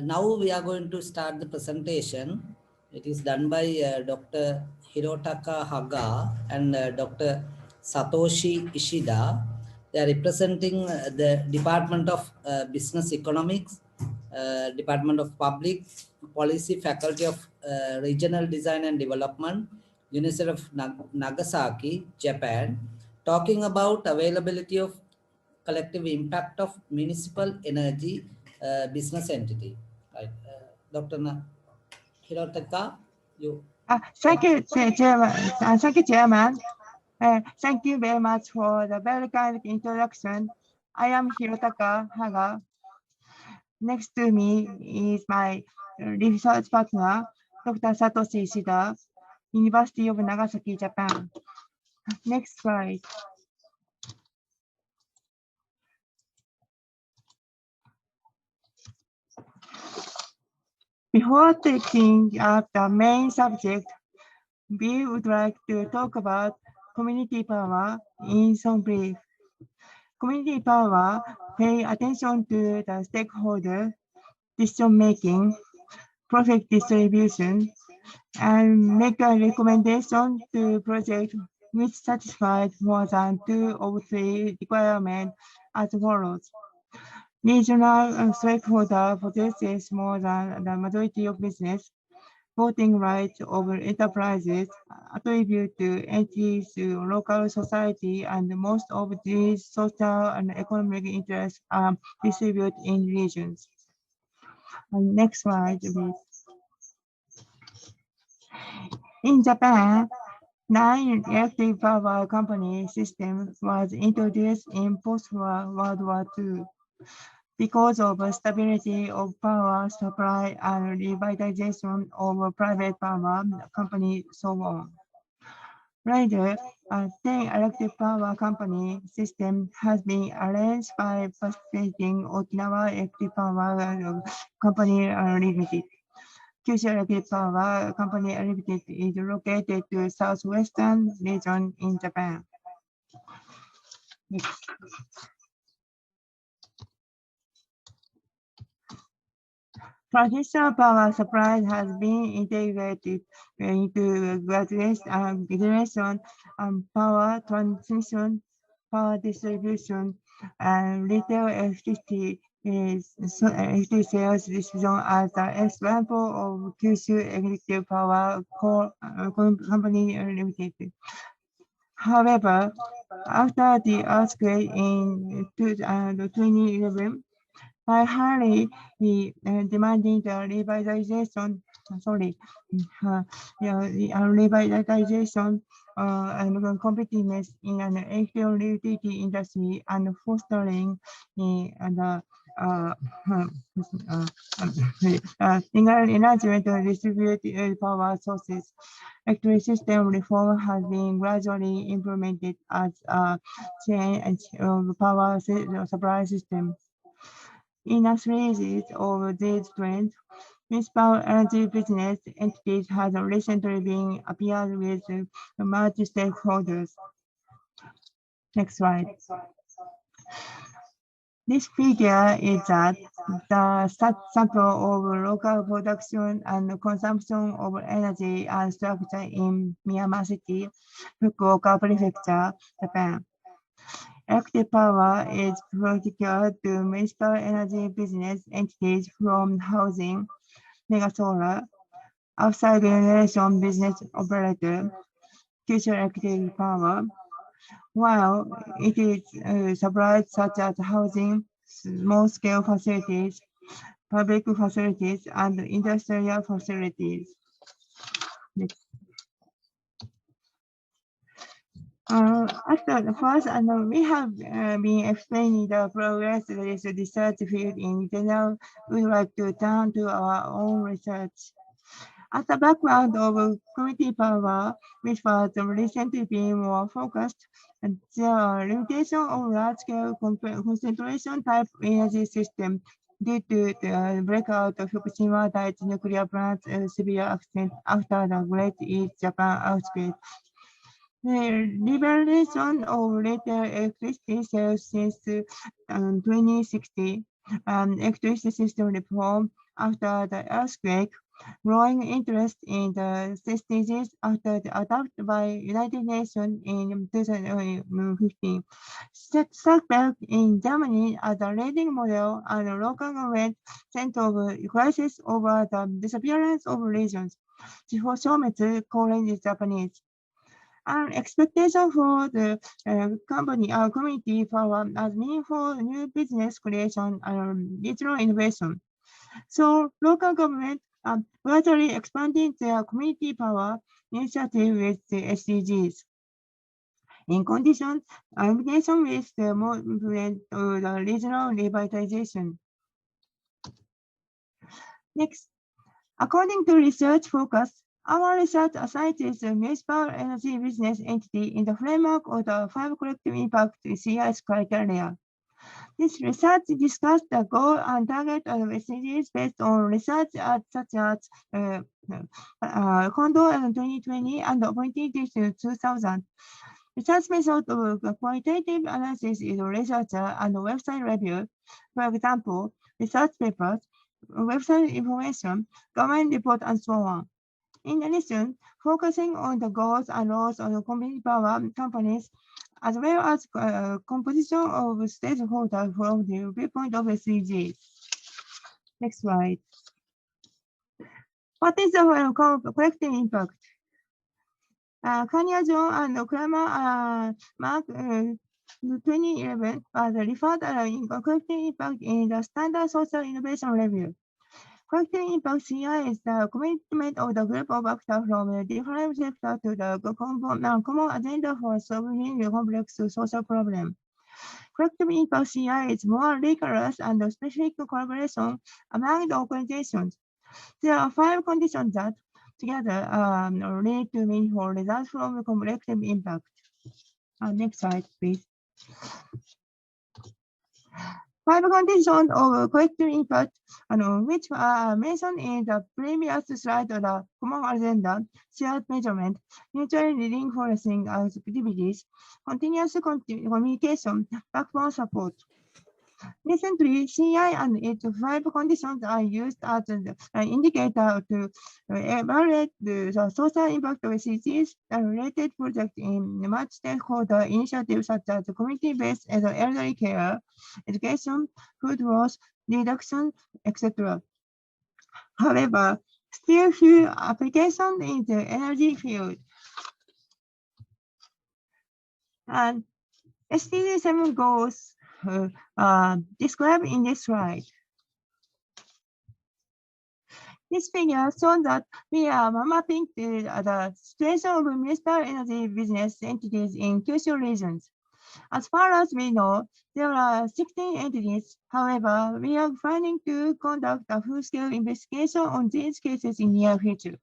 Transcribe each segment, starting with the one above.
Now we are going to start the presentation. It is done by Dr. Hirotaka Haga and Dr. Satoshi Ishida. They are representing the Department of Business Economics, Department of Public Policy, Faculty of Regional Design and Development, University of Nagasaki, Japan, talking about availability of collective impact of municipal energy business entity. Right. Dr. Hirotaka, you. Thank you, Chairman. Thank you, Chairman. Thank you very much for the very kind introduction. I am Hirotaka Haga. Next to me is my research partner, Dr. Satoshi Ishida, University of Nagasaki, Japan. Next slide. Before taking up the main subject, we would like to talk about community power in some brief. Community power pay attention to the stakeholder decision-making, profit distribution, and make a recommendation to project which satisfied more than 2 of 3 requirements as follows. Regional stakeholder possesses more than the majority of business. Voting rights over enterprises attribute to entities to local society, and most of these social and economic interests are distributed in regions. Next slide, please. In Japan, 9 electric power company system was introduced in post-World War II. Because of stability of power supply and revitalization of private power company, so on. Later, a 10 electric power company system has been arranged by participating Okinawa Electric Power Company Limited. Kyushu Electric Power Company Limited is located to southwestern region in Japan. Next. Traditional power supply has been integrated into generation, power transmission, power distribution, and retail electricity sales distribution as an example of Kyushu Electric Power Company Limited. However, after the earthquake in 2011, by highly demanding the revitalization, revitalization and competitiveness in an electricity industry and fostering the enlargement of distributed power sources. Electric system reform has been gradually implemented as a chain of power supply system. In a series of these trends, municipal energy business entities have recently been appeared with multi-stakeholders. Next slide. This figure is that the sample of local production and consumption of energy and structure in Miyama City, Fukuoka Prefecture, Japan. Electric power is procured to municipal energy business entities from housing, mega-solar, outside generation business operator, Kyushu Electric Power, while it is supplied such as housing, small-scale facilities, public facilities, and industrial facilities. Next. After the first, we have been explaining the progress of this research field in general. We would like to turn to our own research. As the background of community power, which was recently being more focused, and there are limitations of large-scale concentration type energy system due to the breakout of Fukushima Daiichi nuclear plant's severe accident after the Great East Japan earthquake. The liberalization of retail electricity sales since 2060 and electricity system reform after the earthquake, growing interest in the SDGs after the adopted by United Nations in 2015. Stuck in Germany as a leading model and local government center of crisis over the disappearance of regions. 地方消滅 calling is Japanese. An expectation for the company or community power as meaningful new business creation and regional innovation. So local government are gradually expanding their community power initiative with the SDGs. In combination with the movement of the regional revitalization. Next, according to research focus, our research assigns a municipal energy business entity in the framework of the 5 collective impact CIS criteria. This research discussed the goal and target of SDGs based on research such as Kondo in 2020 and Opportunity 2000. Research method of qualitative analysis is researcher and website review. For example, research papers, website information, government report, and so on. In addition, focusing on the goals and roles of the community power companies, as well as composition of stakeholders from the viewpoint of SDGs. Next slide. What is the collective impact? Kanye John and Kramer Mark 2011 was referred in collective impact in the Standard Social Innovation Review. Collective impact CI is the commitment of the group of actors from different sectors to the common agenda for solving a complex social problem. Collective impact CI is more rigorous and specific collaboration among the organizations. There are 5 conditions that together lead to meaningful results from collective impact. Next slide, please. 5 conditions of collective impact, which are mentioned in the previous slide of the common agenda, shared measurement, mutually reinforcing activities, continuous communication, backbone support. Recently, CI and its 5 conditions are used as an indicator to evaluate the social impact of SDGs and related projects in multi-stakeholder initiatives such as community-based elderly care, education, food loss reduction, etc. However, still few applications in the energy field. And SDG 7 goals described in this slide. This figure shows that we are mapping the situation of municipal energy business entities in Kyushu regions. As far as we know, there are 16 entities. However, we are planning to conduct a full-scale investigation on these cases in the near future.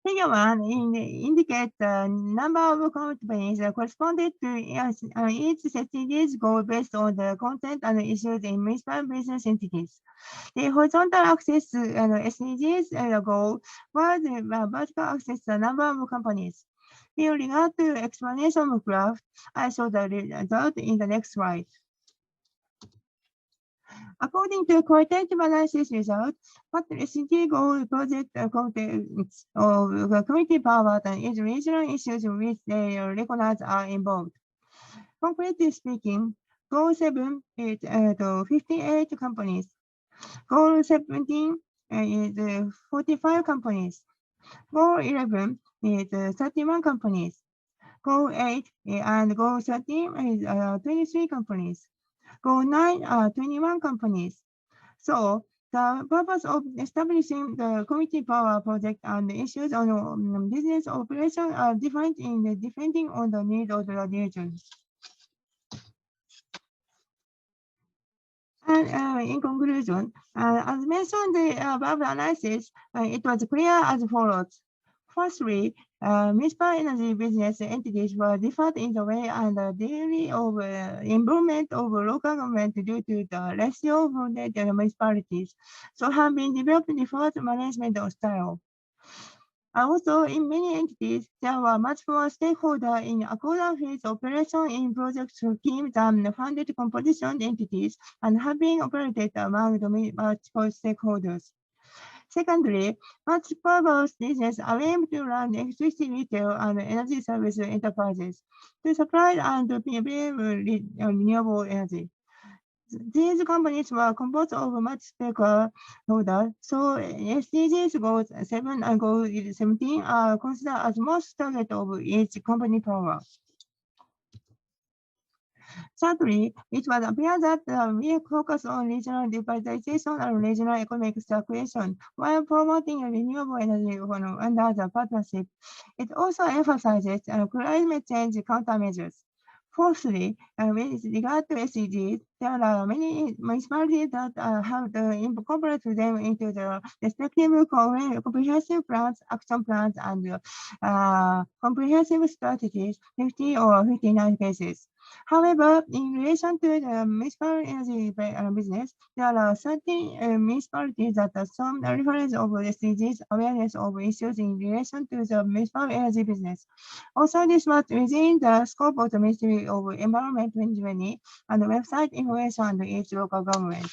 Figure 1 indicates the number of companies corresponding to each SDGs goal based on the content and issues in municipal business entities. The horizontal axis SDGs goal, while the vertical axis the number of companies. In regard to explanation of graph, I show the result in the next slide. According to qualitative analysis result, what SDG goal project context of the community power is regional issues which they recognize are involved. Concretely speaking, goal 7 is 58 companies. Goal 17 is 45 companies. Goal 11 is 31 companies. Goal 8 and goal 13 is 23 companies. Goal 9 are 21 companies. So the purpose of establishing the community power project and the issues on business operation are different depending on the need of the region. And in conclusion, as mentioned in the above analysis, it was clear as follows. Firstly, municipal energy business entities were differed in the way and the degree of involvement of local government due to the ratio of the municipalities, so have been developed default management style. Also, in many entities, there were much more stakeholders in accordance with operation in project teams than funded composition entities and have been operated among the multiple stakeholders. Secondly, multiple businesses are aimed to run electricity retail and energy service enterprises to supply and pay renewable energy. These companies were composed of much stakeholders, so SDGs goals 7 and goal 17 are considered as most target of each company power. Thirdly, it was appear that we focus on regional revitalization and regional economic circulation while promoting renewable energy under the partnership. It also emphasizes climate change countermeasures. Fourthly, with regard to SDGs, there are many municipalities that have incorporated them into the respective comprehensive plans, action plans, and comprehensive strategies, 50 or 59 cases. However, in relation to the municipal energy business, there are certain municipalities that have some reference of SDGs awareness of issues in relation to the municipal energy business. Also, this was within the scope of the Ministry of Environment 2020 and the website information and each local government.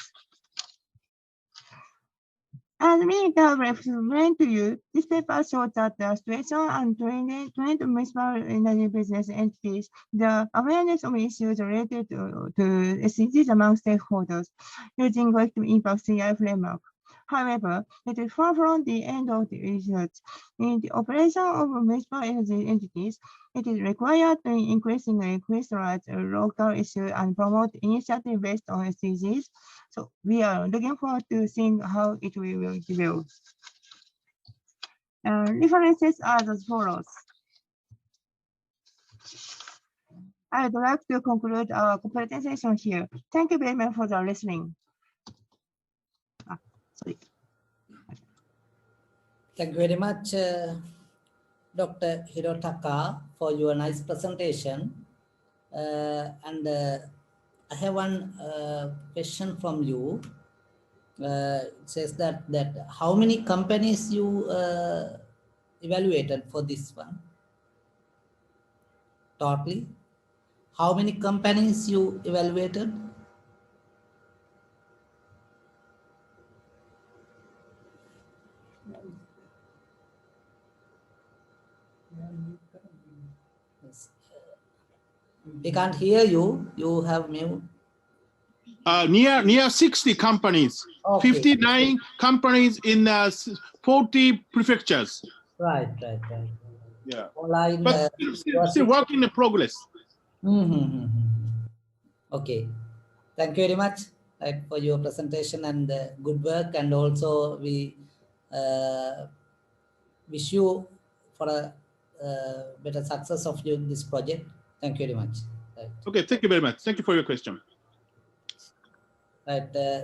As we have explained to you, this paper shows that the situation and trend municipal energy business entities, the awareness of issues related to SDGs among stakeholders using collective impact CI framework. However, it is far from the end of the research. In the operation of municipal energy entities, it is required to increasingly crystallize local issues and promote initiatives based on SDGs. So we are looking forward to seeing how it will develop. References are as follows. I would like to conclude our presentation here. Thank you very much for the listening. Sorry. Thank you very much, Dr. Hirotaka, for your nice presentation. I have one question from you. It says that how many companies you evaluated for this one? Totally? How many companies you evaluated? Yes. We can't hear you. You have mute. Near 60 companies, Okay. 59 companies in 40 prefectures. Right. Yeah. Online, But still work in progress. Okay. Thank you very much for your presentation and good work. And also we wish you for a better success of this project. Thank you very much. Okay, thank you very much. Thank you for your question. Right.